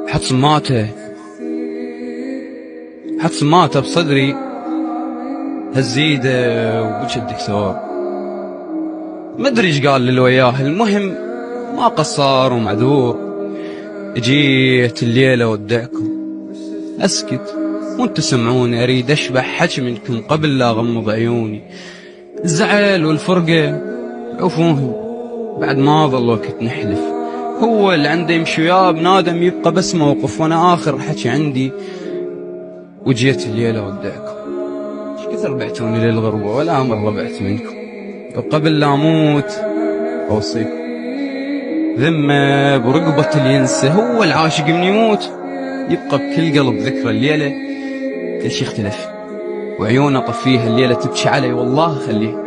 حط صماته بصدري هالزيده وبوجه الدكتور. ما ادري ايش قال لي وياه، المهم ما قصر ومعذور. جيت الليله ودعكم اسكت وانتو سمعوني، اريد اشبع حكي منكم قبل لا اغمض عيوني. الزعل والفرقه عفوهم بعد ما ظل وقت نحلف. هو اللي عنده يمشي وياه بنادم يبقى بس موقف، وانا اخر حكي عندي. وجيت الليله ودعكم، ايش كثر بعتوني للغربه ولا مره بعت منكم. وقبل لا اموت اوصيكم ذمه برقبه اللي ينسى، هو العاشق من يموت يبقى بكل قلب ذكرى الليله. كل شي اختلف وعيونه طفيها الليله تبكي علي، والله خليه